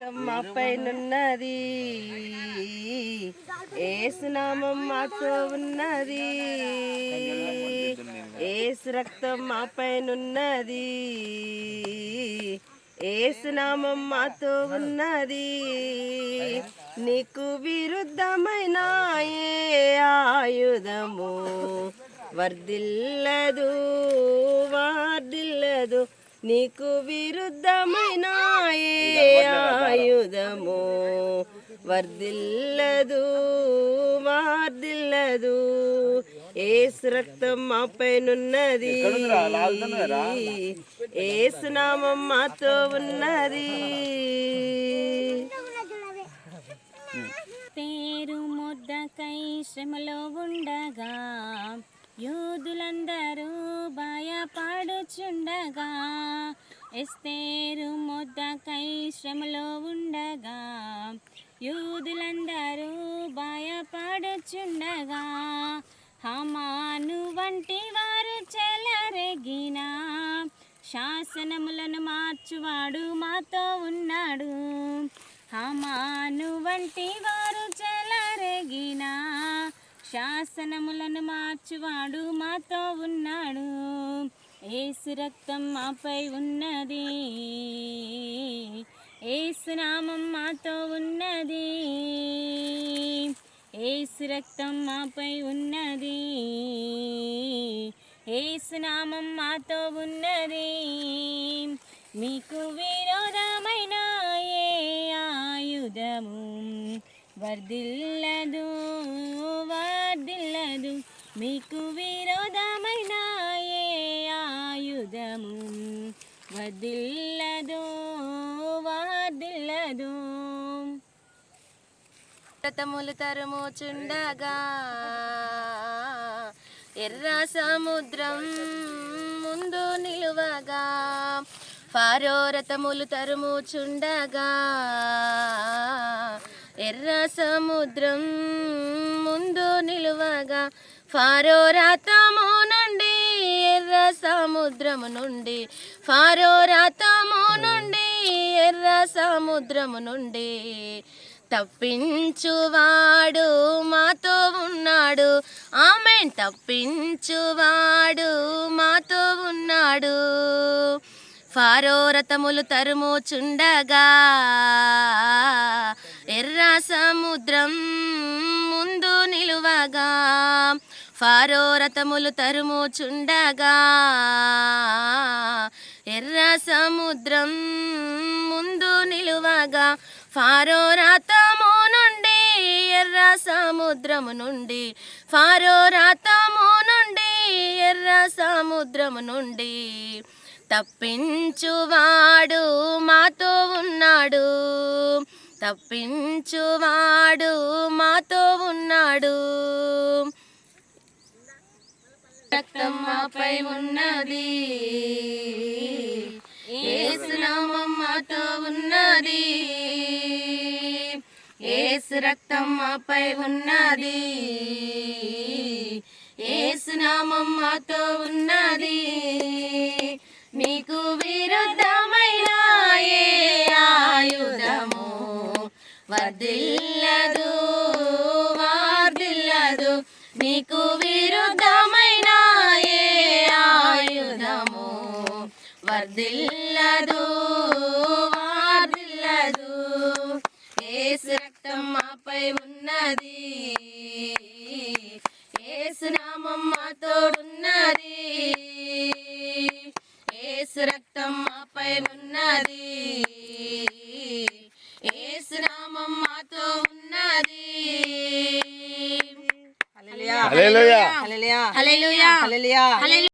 మాపైనున్నది యేసు నామం మాతో ఉన్నది, యేసు రక్తం మాపైనున్నది, యేసు నామం మాతో ఉన్నది. నీకు విరుద్ధమైన ఏ ఆయుధము వర్ధిల్లదు వార్ధిల్లదు. నీకు విరుద్ధమైన ఏ ఆయుధము వర్ధిల్లదు వార్ధిల్లదు. యేసు రక్తం మాపైనున్నది, యేసు నామం మాతో ఉన్నది. పేరు ముద్దకై శ్రమలో ఉండగా యూదులందరూ భయపడుచుండగా, ఎస్తేరు ముద్దకై శ్రమలో ఉండగా యూదులందరూ భయపడుచుండగా, హామాను వంటి వారు చెలరేగిన శాసనములను మార్చువాడు మాతో ఉన్నాడు. హామాను వంటి వారు చెలరేగిన శాసనములను మార్చువాడు మాతో ఉన్నాడు. యేసు రక్తం మాపై ఉన్నది, యేసు నామం మాతో ఉన్నది, యేసు రక్తం మాపై ఉన్నది, యేసు నామం మాతో ఉన్నది. మీకు విరోధమైన ఏ ఆయుధము వర్ధిల్లదు వార్ధిల్లదు. మీకు విరోధమైన ఏ ఆయుధము వర్ధిల్లదు వార్ధిల్లదు. రథములు తరుముచుండగా ఎర్ర సముద్రం ముందు నిలువగా, ఫారో రథములు తరుముచుండగా ఎర్ర సముద్రం ముందు నిలువగా, ఫారో రథము నుండి ఎర్ర సముద్రము నుండి, ఫారో రథము నుండి ఎర్ర సముద్రము నుండి తప్పించువాడు మాతో ఉన్నాడు. ఆమేన్. తప్పించువాడు మాతో ఉన్నాడు. ఫారో రథములు తరుముచుండగా ఎర్ర సముద్రం ముందు నిలువగా, ఫారో రథములు తరుముచుండగా ఎర్ర సముద్రం ముందు నిలువగా, ఫారో రథము నుండి ఎర్ర సముద్రము నుండి, ఫారో రథము నుండి ఎర్ర సముద్రము నుండి తప్పించువాడు మాతో ఉన్నాడు, తప్పించువాడు మాతో ఉన్నాడు. రక్తం మాపై ఉన్నది, యేసు నామం మాతో ఉన్నది, యేసు రక్తం మాపై ఉన్నది, యేసు నామం మాతో ఉన్నది. నీకు విరుద్ధమైన ఏ ఆయుధము వర్ధిల్లదు వార్ధిల్లదు. నీకు విరుద్ధమైన ఏ ఆయుధము వర్ధిల్లదు వార్ధిల్లదు. యేసు రక్తం మాపై ఉన్నది, యేసు నామం మాతో ఉన్నది, యేసు రక్తం మాపై ఉన్నది, యేసు నామం మాతో ఉన్నది. హల్లెలూయా హల్లెలూయా హల్లెలూయా హల్లెలూయా హల్లెలూయా.